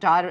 4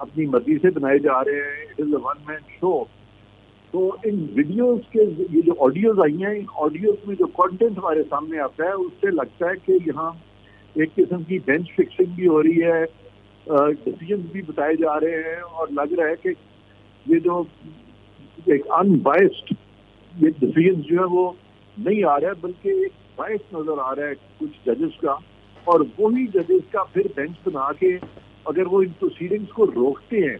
اپنی مرضی سے بنائے جا رہے ہیں. اٹ از اے ون مین شو. تو ان ویڈیوز کے یہ جو آڈیوز آئی ہیں, ان آڈیوز میں جو کانٹینٹ ہمارے سامنے آتا ہے اس سے لگتا ہے کہ یہاں ایک قسم کی بینچ فکسنگ بھی ہو رہی ہے, ڈیسیجنز بھی بتائے جا رہے ہیں, اور لگ رہا ہے کہ یہ جو ایک ان بائسڈ یہ ڈیسیجن جو ہے وہ نہیں آ رہا ہے, بلکہ ایک بائس نظر آ رہا ہے کچھ ججز کا, اور وہی ججز کا پھر بینچ بنا کے اگر وہ ان پروسیڈنگز کو روکتے ہیں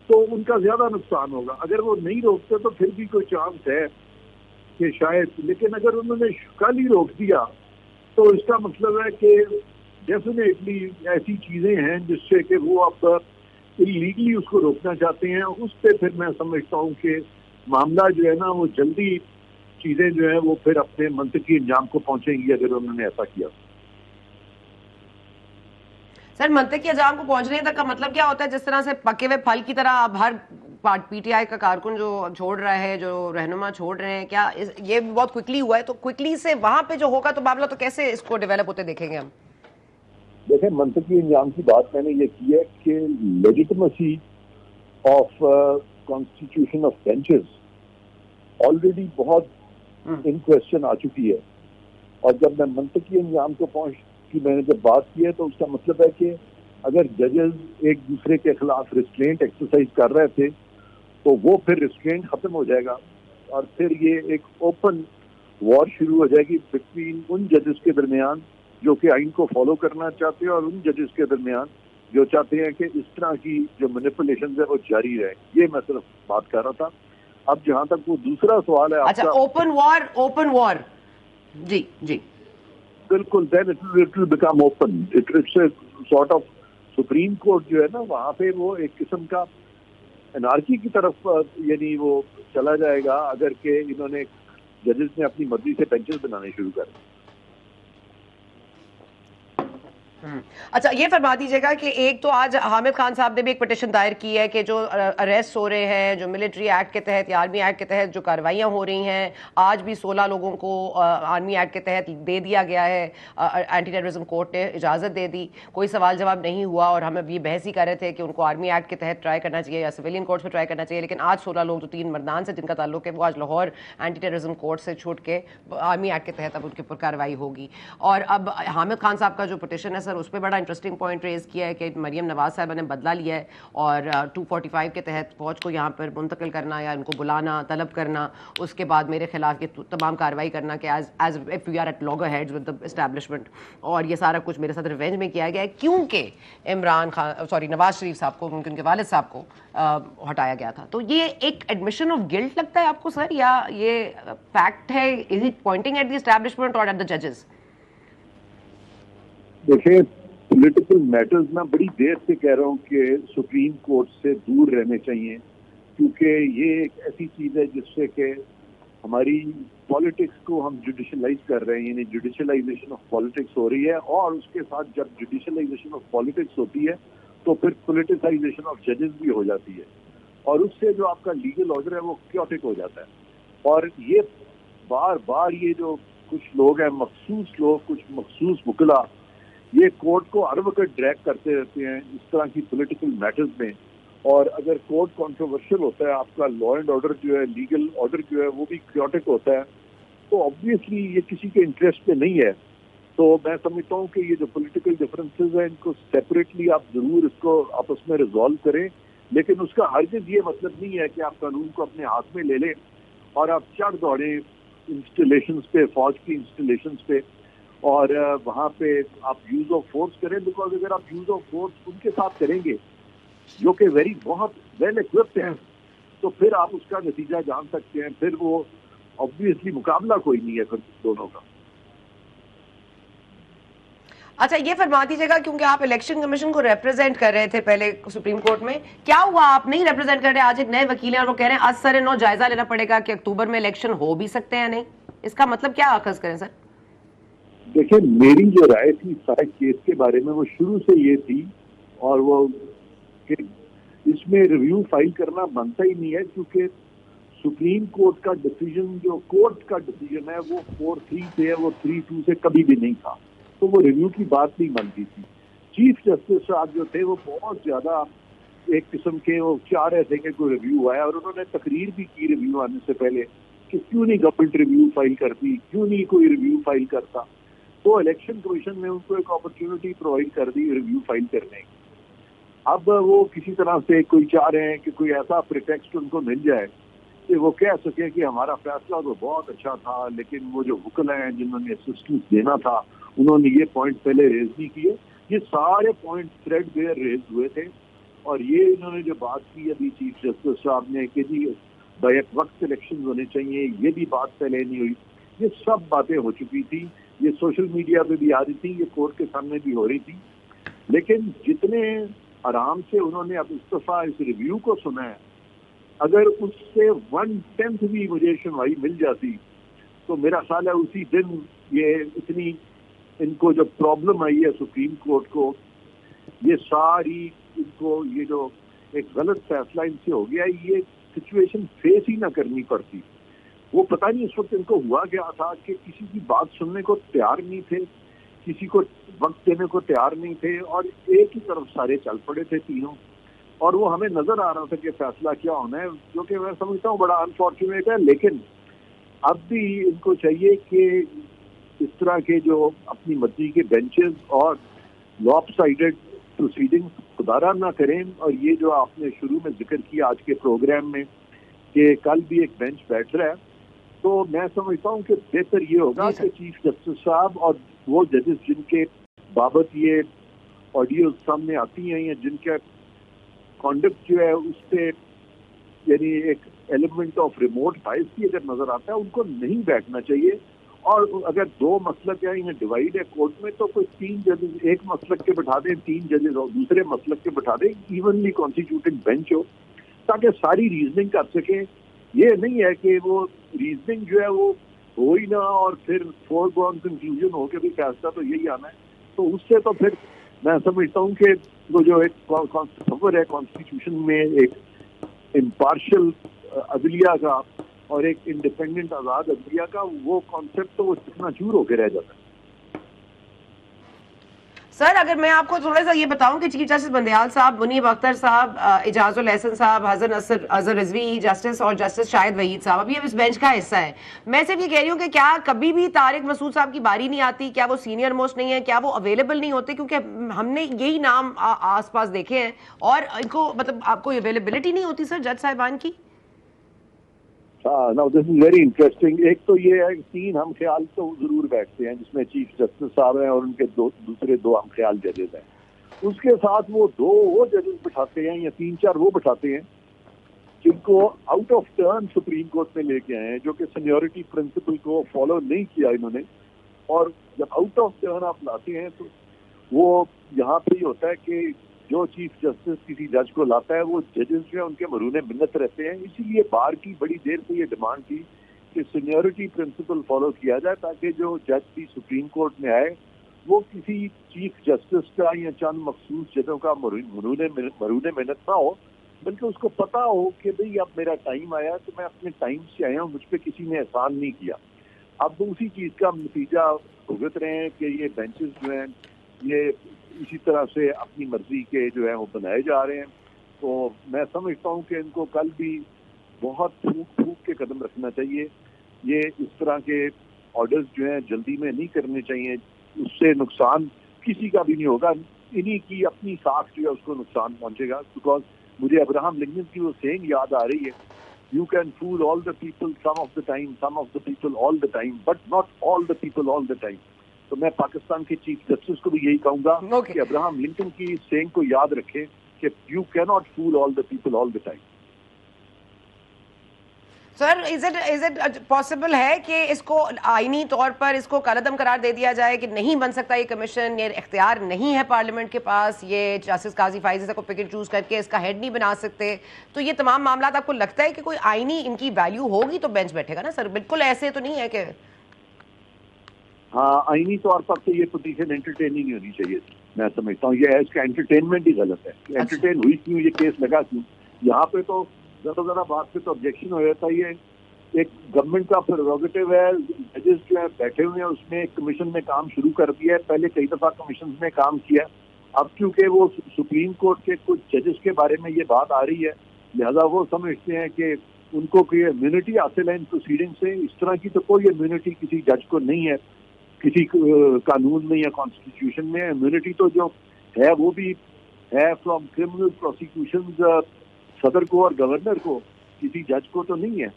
تو ان کا زیادہ نقصان ہوگا. اگر وہ نہیں روکتے تو پھر بھی کوئی چانس ہے کہ شاید, لیکن اگر انہوں نے کل ہی روک دیا تو اس کا مطلب ہے کہ ڈیفینیٹلی ایسی چیزیں ہیں جس سے کہ وہ اب لیگلی اس کو روکنا چاہتے ہیں. اس پہ پھر میں سمجھتا ہوں کہ معاملہ جو ہے نا وہ جلدی چیزیں جو ہیں وہ پھر اپنے منطقی انجام کو پہنچیں گی اگر انہوں نے ایسا کیا. سر منطقی انجام کو پہنچنے تک کا مطلب کیا ہوتا ہے؟ جس طرح سے پکے ہوئے پھل کی طرح اب ہر پی ٹی آئی کا کارکن جو چھوڑ رہا ہے, جو رہنما چھوڑ رہے ہیں, کیا یہ بہت کوئکلی ہوا ہے؟ تو کوئکلی سے وہاں پہ جو ہوگا تو معاملہ تو کیسے اس کو ڈیولپ ہوتے دیکھیں گے ہم؟ دیکھیں, منطقی انجام کی بات میں نے یہ کی ہے کہ legitimacy of constitution of benches already بہت ان کوشچن آ چکی ہے. اور جب میں منطقی انجام کو پہنچ کی میں نے جب بات کی ہے تو اس کا مطلب ہے کہ اگر ججز ایک دوسرے کے خلاف ریسٹرینٹ ایکسرسائز کر رہے تھے تو وہ پھر ریسٹرینٹ ختم ہو جائے گا, اور پھر یہ ایک اوپن وار شروع ہو جائے گی بٹوین ان ججز کے درمیان جو کہ آئین کو فالو کرنا چاہتے ہیں اور ان ججز کے درمیان جو چاہتے ہیں کہ اس طرح کی جو مینیپولیشنز ہے وہ جاری رہے. یہ میں صرف بات کر رہا تھا. اب جہاں تک وہ دوسرا سوال ہے آپ اچھا, کا, اوپن وار, جی جی بالکل, then it will become open. It's a sort of supreme court جو ہے نا وہاں پہ وہ ایک قسم کا انارکی کی طرف یعنی وہ چلا جائے گا اگر کہ انہوں نے ججز نے اپنی مرضی سے بینچز بنانے شروع کر. اچھا, یہ فرما دیجیے گا کہ ایک تو آج حامد خان صاحب نے بھی ایک پٹیشن دائر کی ہے کہ جو اریسٹ ہو رہے ہیں, جو ملٹری ایکٹ کے تحت یا آرمی ایکٹ کے تحت جو کارروائیاں ہو رہی ہیں, آج بھی 16 لوگوں کو آرمی ایکٹ کے تحت دے دیا گیا ہے, اینٹی ٹیررزم کورٹ نے اجازت دے دی, کوئی سوال جواب نہیں ہوا, اور ہم اب یہ بحث ہی کر رہے تھے کہ ان کو آرمی ایکٹ کے تحت ٹرائی کرنا چاہیے یا سویلین کورٹس میں ٹرائی کرنا چاہیے. لیکن آج 16 لوگ جو 3 مردان سے جن کا تعلق ہے وہ آج لاہور اینٹی ٹیررزم کورٹ سے چھوٹ کے آرمی ایکٹ کے تحت اب ان کے اوپر کارروائی ہوگی. اور اب حامد خان صاحب کا جو پٹیشن ہے سر, اس پہ بڑا انٹرسٹنگ پوائنٹ ریز کیا ہے کہ مریم نواز صاحبہ نے بدلہ لیا ہے اور 245 کے تحت فوج کو یہاں پر منتقل کرنا یا ان کو بلانا, طلب کرنا, اس کے بعد میرے خلاف یہ تمام کارروائی کرنا کہ as if we are at loggerheads with the establishment, اور یہ سارا کچھ میرے ساتھ ریونج میں کیا گیا ہے کیونکہ عمران خان نواز شریف صاحب کو, ان کے والد صاحب کو ہٹایا گیا تھا. تو یہ ایک ایڈمیشن آف گلٹ لگتا ہے آپ کو سر, یا یہ فیکٹ ہے؟ Is it pointing at the establishment اور ایٹ دی ججز؟ دیکھیں, پولیٹیکل میٹرز میں بڑی دیر سے کہہ رہا ہوں کہ سپریم کورٹ سے دور رہنے چاہیے, کیونکہ یہ ایک ایسی چیز ہے جس سے کہ ہماری پالیٹکس کو ہم جوڈیشلائز کر رہے ہیں, یعنی جوڈیشلائزیشن آف پالیٹکس ہو رہی ہے, اور اس کے ساتھ جب جوڈیشلائزیشن آف پالیٹکس ہوتی ہے تو پھر پولیٹیسائزیشن آف ججز بھی ہو جاتی ہے, اور اس سے جو آپ کا لیگل آرڈر ہے وہ کیوٹک ہو جاتا ہے. اور یہ بار بار یہ جو کچھ لوگ ہیں, مخصوص لوگ, کچھ مخصوص وکلا, یہ کورٹ کو ہر وقت ڈریگ کرتے رہتے ہیں اس طرح کی پولیٹیکل میٹرز میں. اور اگر کورٹ کنٹروورشل ہوتا ہے, آپ کا لا اینڈ آرڈر جو ہے, لیگل آرڈر جو ہے وہ بھی کیوٹک ہوتا ہے, تو آبویسلی یہ کسی کے انٹرسٹ میں نہیں ہے. تو میں سمجھتا ہوں کہ یہ جو پولیٹیکل ڈفرینسز ہیں ان کو سیپریٹلی آپ ضرور اس کو آپس میں ریزالو کریں, لیکن اس کا ہرگز یہ مطلب نہیں ہے کہ آپ قانون کو اپنے ہاتھ میں لے لیں اور آپ چڑھ دوڑیں انسٹالیشنز پہ, فوج کی انسٹالیشنز پہ, اور وہاں پہ آپ یوز آف فورس کریں. بیکاز اگر آپ یوز آف فورس ان کے ساتھ کریں گے جو کہ بہت ویل ایکوپڈ ہیں, تو پھر آپ اس کا نتیجہ جان سکتے ہیں. پھر وہ آبویسلی مقابلہ کوئی نہیں ہے پھر دونوں کا. اچھا, یہ فرما دیجیے گا کیونکہ آپ الیکشن کمیشن کو ریپرزینٹ کر رہے تھے پہلے سپریم کورٹ میں, کیا ہوا آپ نہیں ریپرزینٹ کر رہے؟ آج ایک نئے وکیل ہیں اور وہ کہہ رہے ہیں از سر نو جائزہ لینا پڑے گا کہ اکتوبر میں الیکشن ہو بھی سکتے ہیں یا نہیں. اس کا مطلب کیا اخذ کریں سر؟ دیکھیں, میری جو رائے تھی سارے کیس کے بارے میں وہ شروع سے یہ تھی, اور وہ کہ اس میں ریویو فائل کرنا بنتا ہی نہیں ہے, کیونکہ سپریم کورٹ کا ڈیسیجن جو کورٹ کا ڈیسیجن ہے وہ 4-3 سے ہے, وہ 3-2 سے کبھی بھی نہیں تھا, تو وہ ریویو کی بات نہیں بنتی تھی. چیف جسٹس صاحب جو تھے وہ بہت زیادہ ایک قسم کے وہ چاہ رہے تھے کہ کوئی ریویو آیا, اور انہوں نے تقریر بھی کی ریویو آنے سے پہلے کہ کیوں نہیں گورنمنٹ ریویو فائل کرتی, کیوں نہیں کوئی ریویو فائل کرتا. تو الیکشن کمیشن نے ان کو ایک اپرچونٹی پرووائڈ کر دی ریویو فائل کرنے کی. اب وہ کسی طرح سے کوئی چاہ رہے ہیں کہ کوئی ایسا پریٹیکسٹ ان کو مل جائے کہ وہ کہہ سکے کہ ہمارا فیصلہ تو بہت اچھا تھا, لیکن وہ جو وکلا ہیں جنہوں نے اسسٹنس دینا تھا انہوں نے یہ پوائنٹ پہلے ریز نہیں کیے. یہ سارے پوائنٹ تھریڈ بیئر ریز ہوئے تھے, اور یہ انہوں نے جو بات کی ابھی چیف جسٹس صاحب نے کہ جی بیک وقت الیکشن ہونے چاہیے, یہ بھی بات پہلے نہیں ہوئی. یہ سب باتیں ہو چکی تھی, یہ سوشل میڈیا پہ بھی آ رہی تھی, یہ کورٹ کے سامنے بھی ہو رہی تھی. لیکن جتنے آرام سے انہوں نے اب اس دفعہ اس ریویو کو سنا ہے, اگر اس سے 1/10 بھی مجھے سنوائی مل جاتی تو میرا خیال ہے اسی دن یہ اتنی ان کو جو پرابلم آئی ہے سپریم کورٹ کو, یہ ساری ان کو یہ جو ایک غلط فیصلہ ان سے ہو گیا, یہ سچویشن فیس ہی نہ کرنی پڑتی. وہ پتہ نہیں اس وقت ان کو ہوا کیا تھا کہ کسی کی بات سننے کو تیار نہیں تھے, کسی کو وقت دینے کو تیار نہیں تھے, اور ایک ہی طرف سارے چل پڑے تھے تینوں. اور وہ ہمیں نظر آ رہا تھا کہ فیصلہ کیا ہونا ہے, جو کہ میں سمجھتا ہوں بڑا انفارچونیٹ ہے. لیکن اب بھی ان کو چاہیے کہ اس طرح کے جو اپنی مرضی کے بینچز اور لاپ سائڈڈ پروسیڈنگ خدارہ نہ کریں. اور یہ جو آپ نے شروع میں ذکر کیا آج کے پروگرام میں کہ کل بھی ایک بینچ بیٹھ رہا ہے, تو میں سمجھتا ہوں کہ بہتر یہ ہوگا کہ چیف جسٹس صاحب اور وہ ججز جن کے بابت یہ آڈیوز سامنے آتی ہیں یا جن کا کانڈکٹ جو ہے اس پہ یعنی ایک ایلیمنٹ آف ریموٹ بائس بھی اگر نظر آتا ہے, ان کو نہیں بیٹھنا چاہیے. اور اگر دو مسلک ہیں انہیں ڈیوائڈ ہے کورٹ میں, تو کوئی 3 ججز ایک مسلک کے بٹھا دیں, 3 ججز اور دوسرے مسلک کے بٹھا دیں, ایونلی کانسٹیٹیوٹڈ بینچ ہو تاکہ ساری ریزننگ کر سکیں. یہ نہیں ہے کہ وہ ریزننگ جو ہے وہ ہو ہی نہ اور پھر فور گون کنکلوژن ہو کے بھی فیصلہ تو یہی آنا ہے. تو اس سے تو پھر میں سمجھتا ہوں کہ وہ جو ایک تصور ہے کانسٹیٹیوشن میں ایک امپارشل عدلیہ کا اور ایک انڈیپینڈنٹ آزاد عدلیہ کا, وہ کانسیپٹ تو وہ چکنا چور ہو کے رہ جاتا ہے. سر اگر میں آپ کو تھوڑا سا یہ بتاؤں کہ چیف جسٹس بندیال صاحب, منیب اختر صاحب, اعجاز الحسن صاحب, حسن اظہر رضوی جسٹس اور جسٹس شاہد وحید صاحب ابھی اب اس بینچ کا حصہ ہے. میں صرف یہ کہہ رہی ہوں کہ کیا کبھی بھی طارق مسعود صاحب کی باری نہیں آتی؟ کیا وہ سینئر موسٹ نہیں ہے؟ کیا وہ اویلیبل نہیں ہوتے؟ کیونکہ ہم نے یہی نام آس پاس دیکھے ہیں, اور ان کو مطلب آپ کو اویلیبلٹی نہیں ہوتی سر جج صاحبان کی. نو دس از ویری انٹرسٹنگ. ایک تو یہ ہے کہ 3 ہم خیال تو ضرور بیٹھتے ہیں جس میں چیف جسٹس صاحب ہیں اور ان کے دوسرے 2 ہم خیال ججز ہیں. اس کے ساتھ وہ 2 وہ ججز بٹھاتے ہیں یا 3-4 وہ بٹھاتے ہیں جن کو out of turn supreme court میں لے کے آئے ہیں, جو کہ سینیورٹی پرنسپل کو فالو نہیں کیا انہوں نے. اور جب آؤٹ آف ٹرن آپ لاتے ہیں تو وہ یہاں پہ یہ ہوتا ہے کہ جو چیف جسٹس کسی جج کو لاتا ہے وہ ججز جو ہیں ان کے مرہون منت رہتے ہیں. اسی لیے بار کی بڑی دیر سے یہ ڈیمانڈ تھی کہ سینیورٹی پرنسپل فالو کیا جائے تاکہ جو جج بھی سپریم کورٹ میں آئے وہ کسی چیف جسٹس کا یا چند مخصوص ججوں کا مرہون منت نہ ہو, بلکہ اس کو پتا ہو کہ بھئی اب میرا ٹائم آیا تو میں اپنے ٹائم سے آیا ہوں, مجھ پہ کسی نے احسان نہیں کیا. اب اسی چیز کا نتیجہ بھگت رہے ہیں کہ یہ بینچز جو ہیں یہ اسی طرح سے اپنی مرضی کے جو ہیں وہ بنائے جا رہے ہیں. تو میں سمجھتا ہوں کہ ان کو کل بھی بہت پھونک کے قدم رکھنا چاہیے. یہ اس طرح کے آرڈرز جو ہیں جلدی میں نہیں کرنے چاہیے, اس سے نقصان کسی کا بھی نہیں ہوگا, انہی کی اپنی ساکھ جو ہے اس کو نقصان پہنچے گا. بیکاز مجھے ابراہم لنکن کی وہ سینگ یاد آ رہی ہے, you can fool all the people some of the time, some of the people all the time, but not all the people all the time. تو میں پاکستان کے چیف جسٹس کو بھی یہی کہوں گا کہ ابراہم لنکن کی سینگ کو یاد رکھیں کہ you can not fool all the people all the time. Sir is it possible ہے کہ اس کو آئینی طور پر اس کو کالعدم قرار دے دیا جائے کہ نہیں بن سکتا یہ کمیشن, یہ اختیار نہیں ہے پارلیمنٹ کے پاس, یہ جسٹس قاضی فائز کو پک اینڈ چوز کر کے اس کا ہیڈ نہیں بنا سکتے؟ تو یہ تمام معاملات آپ کو لگتا ہے کہ کوئی آئینی ان کی ویلیو ہوگی تو بینچ بیٹھے گا نا سر؟ بالکل ایسے تو نہیں ہے کہ ہاں آئینی طور پر تو یہ پوزیشن انٹرٹیننگ نہیں ہونی چاہیے. میں سمجھتا ہوں یہ اس کا انٹرٹینمنٹ ہی غلط ہے. انٹرٹین ہوئی کیوں, یہ کیس لگا کیوں؟ یہاں پہ تو ذرا بات پہ تو آبجیکشن ہو جاتا ہے. یہ ایک گورنمنٹ کا پریروگیٹو ہے, ججز جو ہے بیٹھے ہوئے ہیں, اس میں ایک کمیشن نے کام شروع کر دیا ہے, پہلے کئی دفعہ کمیشن نے کام کیا, اب چونکہ وہ سپریم کورٹ کے کچھ ججز کے بارے میں یہ بات آ رہی ہے، لہذا وہ سمجھتے ہیں کہ ان کو کوئی امیونٹی حاصل ہے ان پروسیڈنگ سے. اس طرح کی تو کوئی امیونٹی کسی جج کو نہیں ہے، کسی قانون میں یا کانسٹیٹیوشن میں. امیونٹی تو جو ہے وہ بھی ہے فرام کرمنل پروسیکیوشن صدر کو اور گورنر کو، کسی جج کو تو نہیں ہے.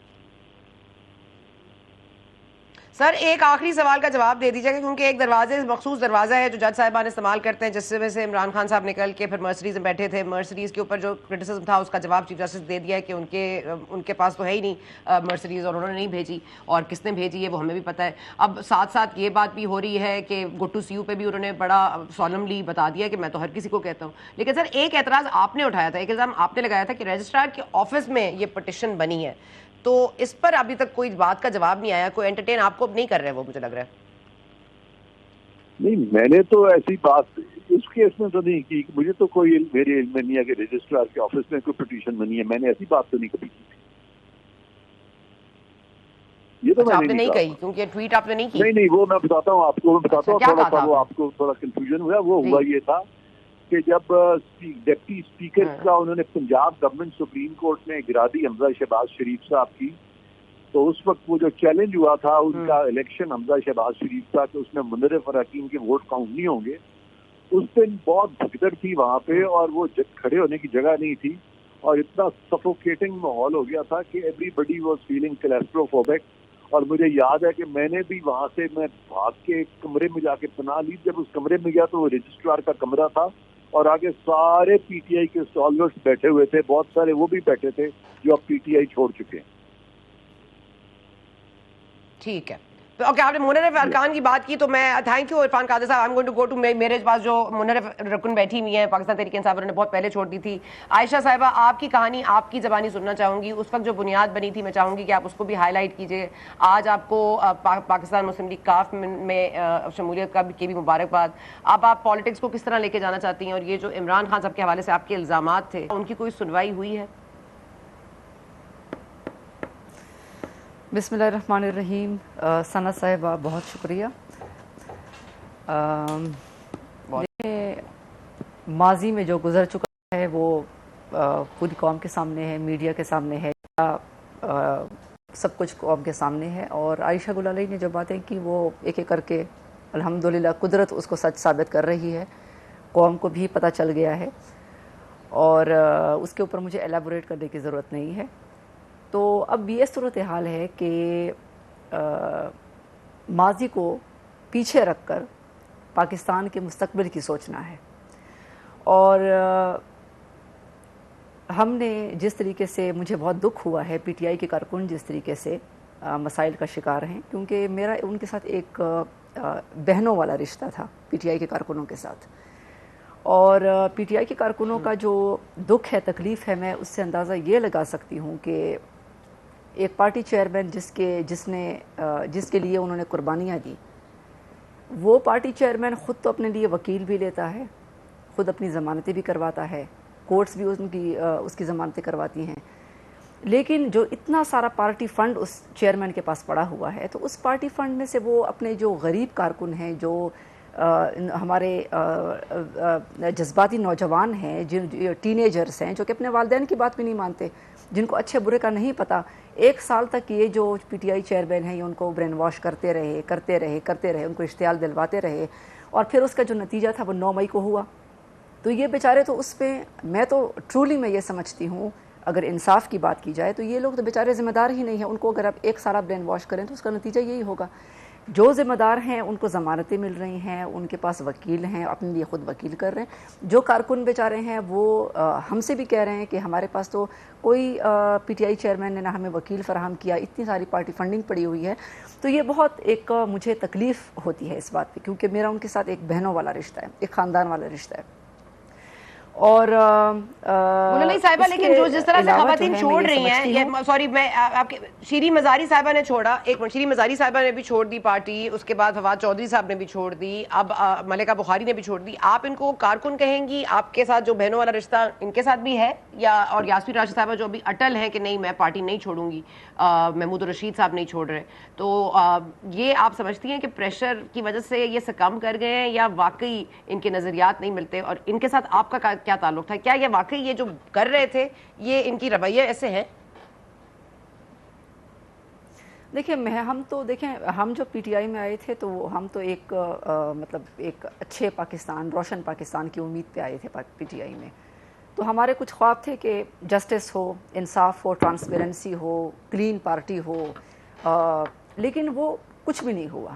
سر ایک آخری سوال کا جواب دے دیجیے گا، کیونکہ ایک مخصوص دروازہ ہے جو جج صاحبان استعمال کرتے ہیں، جس میں سے عمران خان صاحب نکل کے پھر مرسڈیز میں بیٹھے تھے. مرسڈیز کے اوپر جو کرٹیسزم تھا اس کا جواب چیف جسٹس دے دیا ہے کہ ان کے پاس تو ہے ہی نہیں مرسڈیز، اور انہوں نے نہیں بھیجی، اور کس نے بھیجی ہے وہ ہمیں بھی پتہ ہے. اب ساتھ ساتھ یہ بات بھی ہو رہی ہے کہ گڈ ٹو سی یو پہ بھی انہوں نے بڑا سالملی بتا دیا کہ میں تو ہر کسی کو کہتا ہوں. لیکن سر ایک اعتراض آپ نے اٹھایا تھا، ایک الزام آپ نے لگایا تھا کہ رجسٹرار کے آفس میں یہ پٹیشن بنی ہے، تو اس پر ابھی تک کوئی بات کا جواب نہیں آیا. کوئی انٹرٹین آپ کو نہیں کر رہے وہ، مجھے لگ رہا ہے. نہیں، میں نے تو ایسی بات اس کیس میں تو نہیں کی. مجھے تو کوئی میرے علم میں نہیں ہے کہ رجسٹرار کے آفس میں کوئی پٹیشن بنی ہے. میں نے ایسی بات تو نہیں کبھی کی تھی. یہ تو اچھا، میں آپ نے نہیں کہا. کہی کیونکہ ٹویٹ آپ نے نہیں کی. نہیں، وہ میں بتاتا ہوں آپ کو. میں بتاتا ہوں کیا تھوڑا کہا سا، تھا وہ آپ آپ کو تھوڑا کنفیوژن ہوا. وہ نے؟ ہوا یہ تھا کہ جب ڈپٹی اسپیکر کا انہوں نے پنجاب گورنمنٹ سپریم کورٹ میں گرا دی حمزہ شہباز شریف صاحب کی، تو اس وقت وہ جو چیلنج ہوا تھا ان کا الیکشن حمزہ شہباز شریف کا کہ اس میں منرف اور حکیم کے ووٹ کاؤنٹ نہیں ہوں گے، اس دن بہت بھگدڑ تھی وہاں پہ، اور وہ کھڑے ہونے کی جگہ نہیں تھی، اور اتنا سفوکیٹنگ ماحول ہو گیا تھا کہ ایوری بڈی واز فیلنگ کلیسٹروفوبک. اور مجھے یاد ہے کہ میں نے بھی وہاں سے میں بھاگ کے ایک کمرے میں جا کے پناہ لی. جب اس کمرے میں گیا تو وہ رجسٹرار کا کمرہ تھا، اور آگے سارے پی ٹی آئی کے اسٹالورز بیٹھے ہوئے تھے، بہت سارے وہ بھی بیٹھے تھے جو اب پی ٹی آئی چھوڑ چکے ہیں. ٹھیک ہے. اوکے، آپ نے منرف ارکان کی بات کی تو میں تھینک یو عرفان قادری صاحب. I am going to go to میرے پاس جو منرف رکن بیٹھی ہوئی ہیں پاکستان تحریک انصاف، انہوں نے بہت پہلے چھوڑ دی تھی. عائشہ صاحبہ، آپ کی کہانی آپ کی زبانی سننا چاہوں گی. اس وقت جو بنیاد بنی تھی میں چاہوں گی کہ آپ اس کو بھی ہائی لائٹ کیجیے. آج آپ کو پاکستان مسلم لیگ کاف میں شمولیت کی بھی مبارکباد. اب آپ پالیٹکس کو کس طرح لے کے جانا چاہتی ہیں، اور یہ جو عمران خان صاحب کے حوالے سے آپ کے الزامات تھے ان کی کوئی سنوائی ہوئی ہے؟ بسم اللہ الرحمن الرحیم. ثنا صاحبہ بہت شکریہ. ماضی میں جو گزر چکا ہے وہ پوری قوم کے سامنے ہے، میڈیا کے سامنے ہے، سب کچھ قوم کے سامنے ہے. اور عائشہ گل علیہ نے جو باتیں کی وہ ایک ایک کر کے الحمدللہ قدرت اس کو سچ ثابت کر رہی ہے. قوم کو بھی پتہ چل گیا ہے، اور اس کے اوپر مجھے ایلیبوریٹ کرنے کی ضرورت نہیں ہے. تو اب یہ صورتحال ہے کہ ماضی کو پیچھے رکھ کر پاکستان کے مستقبل کی سوچنا ہے. اور ہم نے جس طریقے سے، مجھے بہت دکھ ہوا ہے، پی ٹی آئی کے کارکن جس طریقے سے مسائل کا شکار ہیں، کیونکہ میرا ان کے ساتھ ایک بہنوں والا رشتہ تھا پی ٹی آئی کے کارکنوں کے ساتھ. اور پی ٹی آئی کے کارکنوں کا جو دکھ ہے، تکلیف ہے، میں اس سے اندازہ یہ لگا سکتی ہوں کہ ایک پارٹی چیئرمین جس کے لیے انہوں نے قربانیاں دی، وہ پارٹی چیئرمین خود تو اپنے لیے وکیل بھی لیتا ہے، خود اپنی ضمانتیں بھی کرواتا ہے، کورٹس بھی اس کی ضمانتیں کرواتی ہیں، لیکن جو اتنا سارا پارٹی فنڈ اس چیئرمین کے پاس پڑا ہوا ہے، تو اس پارٹی فنڈ میں سے وہ اپنے جو غریب کارکن ہیں، جو ہمارے جذباتی نوجوان ہیں، ٹین ایجرز ہیں، جو کہ اپنے والدین کی بات بھی نہیں مانتے، جن کو اچھے برے کا نہیں پتہ، 1 سال تک یہ جو پی ٹی آئی چیئرمین ہیں یہ ان کو برین واش کرتے رہے، ان کو اشتعال دلواتے رہے، اور پھر اس کا جو نتیجہ تھا وہ 9 مئی کو ہوا. تو یہ بیچارے تو اس پہ، میں تو ٹرولی میں یہ سمجھتی ہوں اگر انصاف کی بات کی جائے تو یہ لوگ تو بیچارے ذمہ دار ہی نہیں ہیں. ان کو اگر آپ 1 سال برین واش کریں تو اس کا نتیجہ یہی ہوگا. جو ذمہ دار ہیں ان کو ضمانتیں مل رہی ہیں، ان کے پاس وکیل ہیں، اپنے لیے خود وکیل کر رہے ہیں. جو کارکن بیچارے ہیں وہ ہم سے بھی کہہ رہے ہیں کہ ہمارے پاس تو کوئی پی ٹی آئی چیئرمین نے نہ ہمیں وکیل فراہم کیا، اتنی ساری پارٹی فنڈنگ پڑی ہوئی ہے. تو یہ بہت ایک مجھے تکلیف ہوتی ہے اس بات پہ، کیونکہ میرا ان کے ساتھ ایک بہنوں والا رشتہ ہے، ایک خاندان والا رشتہ ہے. اور مولانا صاحبہ لیکن جو جس طرح سے خواتین چھوڑ رہی ہیں، یہ سوری میں آپ کے شیریں مزاری صاحبہ نے چھوڑا، ایک منٹ، شیریں مزاری صاحبہ نے بھی چھوڑ دی پارٹی، اس کے بعد فواد چودھری صاحب نے بھی چھوڑ دی، اب ملکہ بخاری نے بھی چھوڑ دی، آپ ان کو کارکن کہیں گی؟ آپ کے ساتھ جو بہنوں والا رشتہ ان کے ساتھ بھی ہے، یا اور یاسمین راشد صاحبہ جو ابھی اٹل ہیں کہ نہیں میں پارٹی نہیں چھوڑوں گی، محمود الرشید صاحب نہیں چھوڑ رہے، تو یہ آپ سمجھتی ہیں کہ پریشر کی وجہ سے یہ سکم کر گئے ہیں، یا واقعی ان کے نظریات نہیں ملتے؟ اور ان کے ساتھ آپ کا کیا تعلق تھا؟ کیا یہ واقعی یہ جو کر رہے تھے یہ ان کی رویے ایسے ہیں؟ دیکھیں ہم تو دیکھیں ہم جو پی ٹی آئی میں آئے تھے تو ہم تو ایک مطلب ایک اچھے پاکستان، روشن پاکستان کی امید پہ آئے تھے پی ٹی آئی میں. تو ہمارے کچھ خواب تھے کہ جسٹس ہو، انصاف ہو، ٹرانسپیرنسی ہو، کلین پارٹی ہو، لیکن وہ کچھ بھی نہیں ہوا.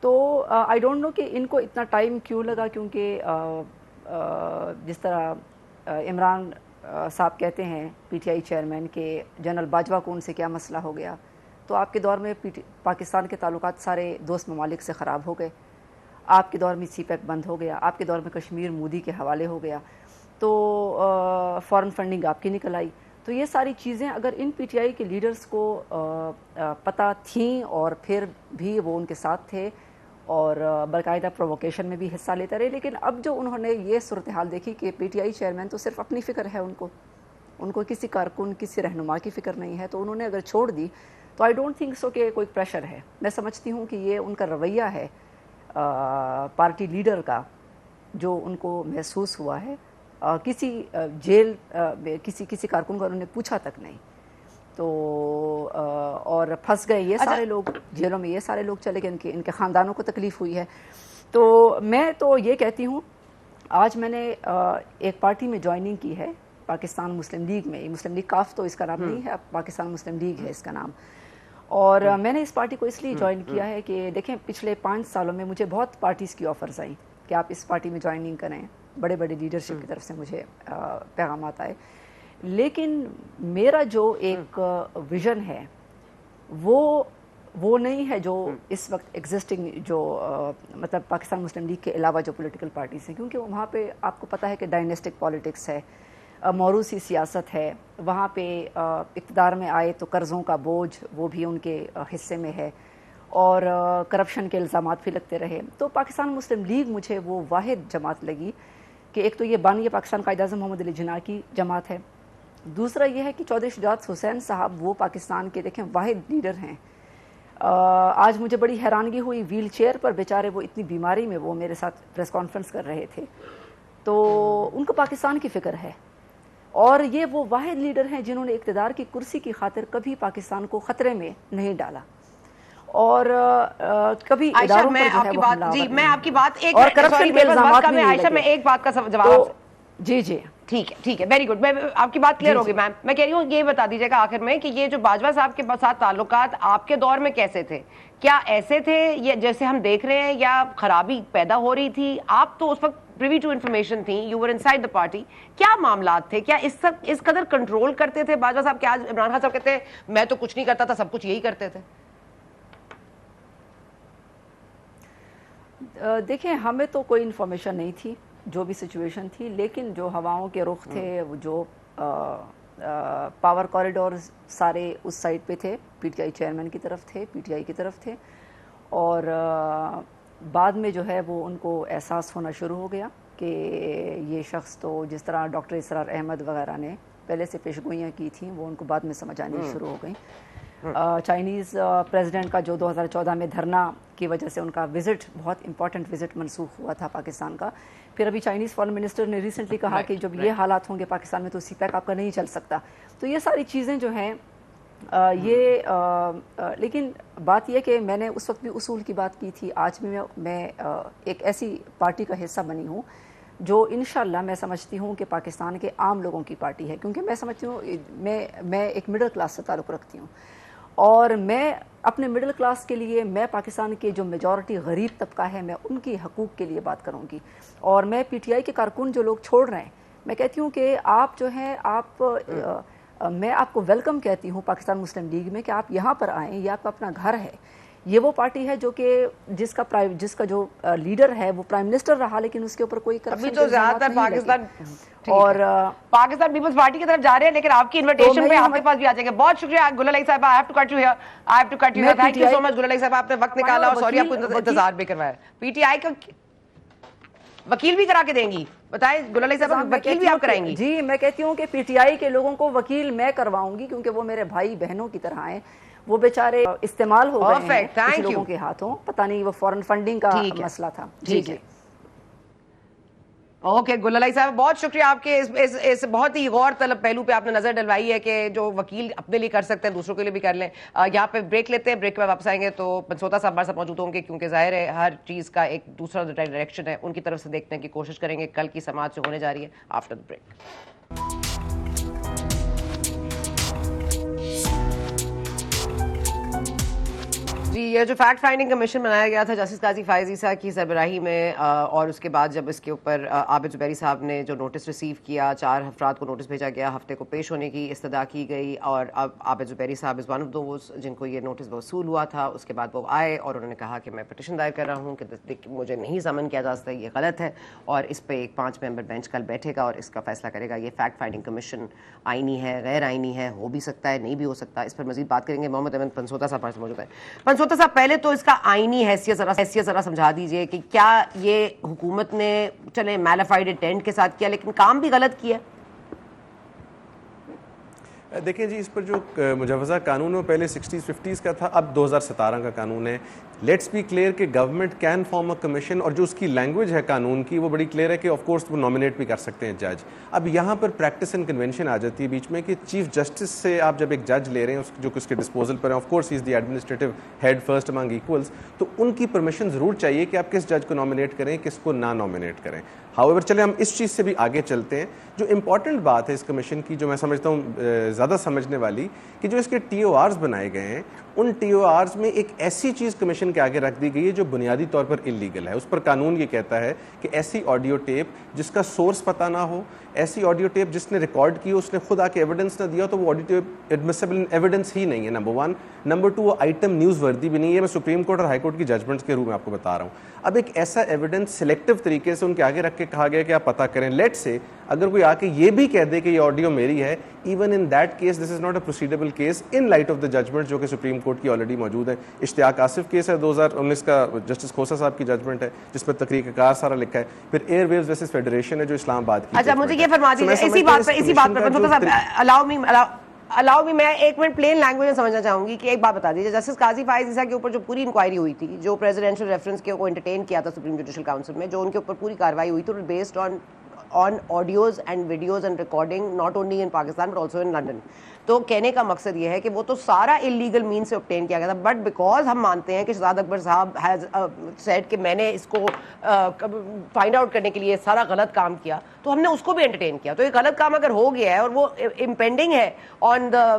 تو آئی ڈونٹ نو کہ ان کو اتنا ٹائم کیوں لگا، کیونکہ جس طرح عمران صاحب کہتے ہیں پی ٹی آئی چیئرمین کہ جنرل باجوہ کو ان سے کیا مسئلہ ہو گیا. تو آپ کے دور میں پاکستان کے تعلقات سارے دوست ممالک سے خراب ہو گئے، آپ کے دور میں سی پیک بند ہو گیا، آپ کے دور میں کشمیر مودی کے حوالے ہو گیا، تو فارن فنڈنگ آپ کی نکل آئی. تو یہ ساری چیزیں اگر ان پی ٹی آئی کے لیڈرز کو پتہ تھیں اور پھر بھی وہ ان کے ساتھ تھے اور باقاعدہ پرووکیشن میں بھی حصہ لیتے رہے، لیکن اب جو انہوں نے یہ صورتحال دیکھی کہ پی ٹی آئی چیئرمین تو صرف اپنی فکر ہے، ان کو کسی کارکن، کسی رہنما کی فکر نہیں ہے، تو انہوں نے اگر چھوڑ دی تو آئی ڈونٹ تھنک سو کہ کوئی پریشر ہے. میں سمجھتی ہوں کہ یہ ان کا رویہ ہے پارٹی لیڈر کا جو ان کو محسوس ہوا ہے. کسی جیل کسی کارکن کو انہوں نے پوچھا تک نہیں، تو اور پھنس گئے یہ سارے لوگ جیلوں میں، یہ سارے لوگ چلے گئے، ان کے خاندانوں کو تکلیف ہوئی ہے. تو میں تو یہ کہتی ہوں، آج میں نے ایک پارٹی میں جوائننگ کی ہے پاکستان مسلم لیگ میں. مسلم لیگ کاف تو اس کا نام نہیں ہے، اب پاکستان مسلم لیگ ہے اس کا نام. اور میں نے اس پارٹی کو اس لیے جوائن کیا ہے کہ دیکھیں پچھلے 5 سالوں میں مجھے بہت پارٹیز کی آفرز آئیں کہ آپ اس پارٹی میں جوائننگ کریں، بڑے بڑے لیڈرشپ کی طرف سے مجھے پیغامات آئے، لیکن میرا جو ایک ویژن ہے وہ نہیں ہے جو اس وقت ایگزسٹنگ جو مطلب پاکستان مسلم لیگ کے علاوہ جو پولیٹیکل پارٹیز ہیں، کیونکہ وہاں پہ آپ کو پتہ ہے کہ ڈائنیسٹک پالیٹکس ہے، موروثی سیاست ہے، وہاں پہ اقتدار میں آئے تو قرضوں کا بوجھ وہ بھی ان کے حصے میں ہے، اور کرپشن کے الزامات بھی لگتے رہے. تو پاکستان مسلم لیگ مجھے وہ واحد جماعت لگی کہ ایک تو یہ بانی پاکستان قائد اعظم محمد علی جناح کی جماعت ہے، دوسرا یہ ہے کہ چودھری شجاعت حسین صاحب وہ پاکستان کے دیکھیں واحد لیڈر ہیں. آج مجھے بڑی حیرانگی ہوئی، ویل چیئر پر بیچارے وہ اتنی بیماری میں وہ میرے ساتھ پریس کانفرنس کر رہے تھے، تو ان کو پاکستان کی فکر ہے، اور یہ وہ واحد لیڈر ہیں جنہوں نے اقتدار کی کرسی کی خاطر کبھی پاکستان کو خطرے میں نہیں ڈالا، اور کبھی اداروں پر جو ہے وہ حملہ آور نہیں. میں آپ کی بات ایک اور کرپشن کے الزامات بھی نہیں عائشہ میں لگے. ایک بات کا جواب جی ٹھیک ہے ویری گڈ. میں آپ کی بات کلیئر ہوگی میم. میں کہہ رہی ہوں یہ بتا دیجیے گا آخر میں کہ یہ جو باجوہ صاحب کے ساتھ تعلقات آپ کے دور میں کیسے تھے؟ کیا ایسے تھے یہ جیسے ہم دیکھ رہے ہیں، یا خرابی پیدا ہو رہی تھی؟ آپ تو اس وقت پریوی ٹو انفارمیشن تھیں، you were inside the party. کیا معاملات تھے؟ کیا اس قدر کنٹرول کرتے تھے باجوہ صاحب کہ آج عمران خان صاحب کہتے ہیں میں تو کچھ نہیں کرتا تھا، سب کچھ یہی کرتے تھے؟ دیکھیں ہمیں تو کوئی انفارمیشن نہیں تھی جو بھی سچویشن تھی، لیکن جو ہواؤں کے رخ تھے، جو پاور کوریڈورز سارے اس سائڈ پہ تھے، پی ٹی آئی چیئرمین کی طرف تھے، پی ٹی آئی کی طرف تھے، اور بعد میں جو ہے وہ ان کو احساس ہونا شروع ہو گیا کہ یہ شخص تو جس طرح ڈاکٹر اسرار احمد وغیرہ نے پہلے سے پیشگوئیاں کی تھیں وہ ان کو بعد میں سمجھ آنی شروع ہو گئیں. چائنیز پریزیڈنٹ کا جو 2014 میں دھرنا کی وجہ سے ان کا وزٹ، بہت امپورٹنٹ وزٹ منسوخ ہوا تھا پاکستان کا. پھر ابھی چائنیز فارن منسٹر نے ریسنٹلی کہا کہ جب یہ حالات ہوں گے پاکستان میں تو سی پیک آپ کا نہیں چل سکتا. تو یہ ساری چیزیں جو ہیں لیکن بات یہ کہ میں نے اس وقت بھی اصول کی بات کی تھی، آج بھی میں ایک ایسی پارٹی کا حصہ بنی ہوں جو انشاءاللہ میں سمجھتی ہوں کہ پاکستان کے عام لوگوں کی پارٹی ہے، کیونکہ میں سمجھتی ہوں میں ایک مڈل کلاس سے تعلق رکھتی ہوں، اور میں اپنے مڈل کلاس کے لیے، میں پاکستان کے جو میجورٹی غریب طبقہ ہے میں ان کی حقوق کے لیے بات کروں گی. اور میں پی ٹی آئی کے کارکن جو لوگ چھوڑ رہے ہیں، میں کہتی ہوں کہ آپ جو ہیں میں آپ کو ویلکم کہتی ہوں پاکستان مسلم لیگ میں کہ آپ یہاں پر آئیں، یہ آپ کا اپنا گھر ہے. یہ وہ پارٹی ہے جو کہ جس کا جو لیڈر ہے وہ پرائم منسٹر رہا لیکن اس کے اوپر کوئی ابھی کرپشن تو زیادہ تر پاکستان اور پاکستان پیپلز پارٹی کی طرف جا رہے ہیں، لیکن آپ کی انویٹیشن پہ آپ کے پاس بھی آ جائیں گے. بہت شکریہ گل علی صاحب. I have to cut you here, I have to cut you here. Thank you so much Gul Ali صاحب، آپ نے وقت نکالا اور سوری آپ کو انتظار بھی کروایا. پی ٹی آئی کا وکیل بھی کرا کے دیں گی، بتائیں گل علی صاحب، وکیل بھی آپ کرائیں گی؟ جی میں کہتی ہوں کہ پی ٹی آئی کے لوگوں کو وکیل میں کرواؤں گی کیونکہ وہ میرے بھائی بہنوں کی طرح ہیں. وہ بیچارے استعمال ہو گئے ہیں کچھ لوگوں کے ہاتھوں، پتہ نہیں وہ فورن فنڈنگ کا مسئلہ تھا. جی جی اوکے گل علی صاحب، بہت شکریہ آپ کے اس بہت ہی غور طلب پہلو پہ آپ نے نظر ڈلوائی ہے کہ جو وکیل اپنے لیے کر سکتے ہیں دوسروں کے لیے بھی کر لیں. یہاں پہ بریک لیتے ہیں، بریک کے بعد واپس آئیں گے تو پنسوتا صاحب ہمارے ساتھ موجود ہوں گے کیونکہ ظاہر ہے ہر چیز کا ایک دوسرا ڈائریکشن ہے، ان کی طرف سے دیکھنے کی کوشش کریں گے. کل کی سماعت سے ہونے جا رہی ہے آفٹر دا بریک. جی یہ جو فیکٹ فائنڈنگ کمیشن بنایا گیا تھا جسٹس قاضی فائز عیسیٰ کی سربراہی میں، اور اس کے بعد جب اس کے اوپر عابد زبیری صاحب نے جو نوٹس ریسیو کیا، 4 افراد کو نوٹس بھیجا گیا، ہفتے کو پیش ہونے کی استدعا کی گئی، اور اب عابد زبیری صاحب از ون آف دوز جن کو یہ نوٹس موصول ہوا تھا. اس کے بعد وہ آئے اور انہوں نے کہا کہ میں پٹیشن دائر کر رہا ہوں کہ مجھے نہیں سمن کیا جا سکتا، یہ غلط ہے، اور اس پہ ایک 5 ممبر بینچ کل بیٹھے گا اور اس کا فیصلہ کرے گا. یہ فیکٹ فائنڈنگ کمیشن آئینی ہے، غیر آئینی ہے، ہو بھی سکتا ہے، نہیں بھی ہو سکتا. اس پر مزید بات کریں گے. محمد امین پنسوتا صاحب ہمارے ساتھ موجود ہیں. پنسوتا صاحب، پہلے تو اس کا آئینی حیثیت ذرا سمجھا دیجئے کہ کیا یہ حکومت نے چلے میلیفائڈ انٹینٹ کے ساتھ کیا لیکن کام بھی غلط کیا؟ دیکھیں جی، اس پر جو مجوزہ قانون ہے پہلے 60s 50s کا تھا، اب 2017 کا قانون ہے. لیٹس بی کلیئر کہ government can form a commission, اور جو اس کی لینگویج ہے قانون کی وہ بڑی کلیئر ہے کہ آف کورس وہ نامینیٹ بھی کر سکتے ہیں جج. اب یہاں پر پریکٹس اینڈ کنونشن آ جاتی ہے بیچ میں کہ چیف جسٹس سے آپ جب ایک جج لے رہے ہیں جو کہ اس کے ڈسپوزل پر ہے، of course he is the administrative head first among equals, تو ان کی پرمیشن ضرور چاہیے کہ آپ کس جج کو نامینیٹ کریں، کس کو نہ نامینیٹ کریں. ہاؤ چلے ہم اس چیز سے بھی آگے چلتے ہیں. جو امپورٹنٹ بات ہے اس کمیشن کی، جو میں سمجھتا ہوں زیادہ سمجھنے والی، کہ جو اس کے ٹی او آرز بنائے گئے ہیں ان ٹی او آرز میں ایک ایسی چیز کمیشن کے آگے رکھ دی گئی ہے جو بنیادی طور پر انلیگل ہے. اس پر قانون یہ کہتا ہے کہ ایسی آڈیو ٹیپ جس کا سورس پتہ نہ ہو، ایسی آڈیو ٹیپ جس نے ریکارڈ کی اس نے خود آ کے ایویڈنس نہ دیا تو وہ آڈیو ٹیپ ایڈمیسیبل ایویڈنس ہی نہیں ہے، نمبر 1. نمبر 2، وہ آئٹم نیوز وردی بھی نہیں ہے. میں سپریم کورٹ اور ہائی کورٹ کی ججمنٹس کے روپ میں آپ کو بتا رہا ہوں. اب ایک ایسا ایویڈنس سلیکٹو طریقے سے ان کے آگے رکھ کے کہا گیا کہ آپ پتہ کریں. لیٹ سے اگر کوئی آ کے یہ بھی کہہ دے کہ یہ آڈیو میری ہے، even in that case this is not a proceedable case in light of the judgment جو کہ سپریم کورٹ کی آلریڈی موجود ہے. اشتیاق آصف کیس ہے 2019 کا، جسٹس کھوسا صاحب کی ججمنٹ ہے جس پر تقریر کار سارا لکھا ہے. پھر ایئر ویوز ورسز فیڈریشن ہے جو اسلام آباد کی. اچھا مجھے یہ فرما دیجیے اسی بات پر الاؤ می، میں ایک منٹ پلین لینگویج میں سمجھنا چاہوں گی کہ ایک بات بتا دیجیے، جسٹس قاضی فائز عیسیٰ کے اوپر جو پوری انکوائری ہوئی تھی، جو پریزیڈینشیل ریفرنس کو انٹرٹین کیا تھا سپریم جوڈیشل کاؤنسل میں، جو ان کے اوپر پوری کارروائی ہوئی تھی based on audios and videos and recording not only in Pakistan but also in London. تو کہنے کا مقصد یہ ہے کہ وہ تو سارا انلیگل مین سے obtain کیا گیا تھا، بٹ بیکاز ہم مانتے ہیں کہ شہزاد اکبر صاحب ہیز سیڈ کہ میں نے اس کو فائنڈ آؤٹ کرنے کے لیے سارا غلط کام کیا، تو ہم نے اس کو بھی انٹرٹین کیا. تو یہ غلط کام اگر ہو گیا ہے اور وہ امپینڈنگ ہے آن دا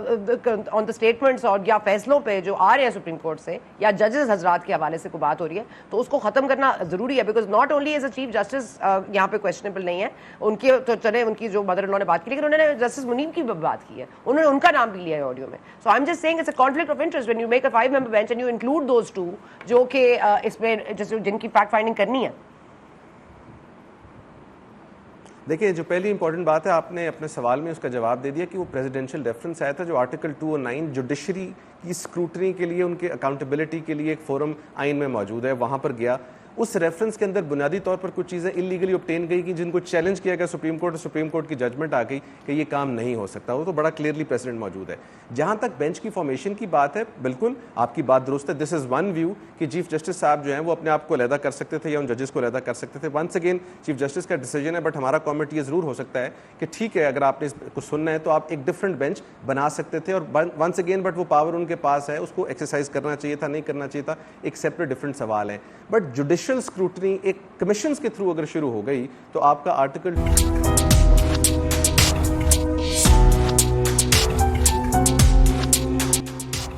اسٹیٹمنٹس اور یا فیصلوں پہ جو آ رہے ہیں سپریم کورٹ سے یا ججز حضرات کے حوالے سے کوئی بات ہو رہی ہے، تو اس کو ختم کرنا ضروری ہے. Because not only as a chief justice یہاں پہ کویشچنیبل نہیں ہے ان کی، تو چلے ان کی جو مدر ان لا نے بات کی، لیکن انہوں نے جسٹس منیم کی بات کی ہے، انہوں نے ان کا نام بھی لیا ہے آڈیو میں. So I am just seeing it's a conflict of interest when you make a 5 member bench and you include those 2 جو کہ اس میں جن کی فیکٹ فائنڈنگ کرنی ہے. دیکھیں جو پہلی امپورٹنٹ بات ہے، آپ نے اپنے سوال میں اس کا جواب دے دیا کہ وہ پریزیڈینشیل ریفرنس آیا تھا جو آرٹیکل 209 جوڈیشری کی اسکروٹنی کے لیے، ان کے اکاؤنٹیبلٹی کے لیے ایک فورم آئین میں موجود ہے، وہاں پر گیا. اس ریفرنس کے اندر بنیادی طور پر کچھ چیزیں انلیگلی obtain گئی کہ جن کو چیلنج کیا گیا سپریم کورٹ، اور سپریم کورٹ کی ججمنٹ آ گئی کہ یہ کام نہیں ہو سکتا. وہ تو بڑا کلیئرلی پریسیڈنٹ موجود ہے. جہاں تک بینچ کی فارمیشن کی بات ہے، بالکل آپ کی بات درست ہے. دس از ون ویو کہ چیف جسٹس صاحب جو ہیں وہ اپنے آپ کو علیحدہ کر سکتے تھے یا ان ججز کو علیحدہ کر سکتے تھے. ونس اگین چیف جسٹس کا ڈیسیجن ہے، بٹ ہمارا کامنٹ یہ ضرور ہو سکتا ہے کہ ٹھیک ہے اگر آپ نے اس کو سننا ہے تو آپ ایک ڈفرنٹ بینچ بنا سکتے تھے. اور ونس اگین بٹ وہ پاور ان کے پاس ہے، اس کو ایکسرسائز کرنا چاہیے تھا، نہیں کرنا چاہیے تھا، ایک سیپریٹ ڈفرنٹ سوال ہے. بٹ جوڈیشل اسکروٹنی ایک کمیشنز کے تھرو اگر شروع ہو گئی تو آپ کا آرٹیکل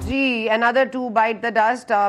جی another to bite the dust.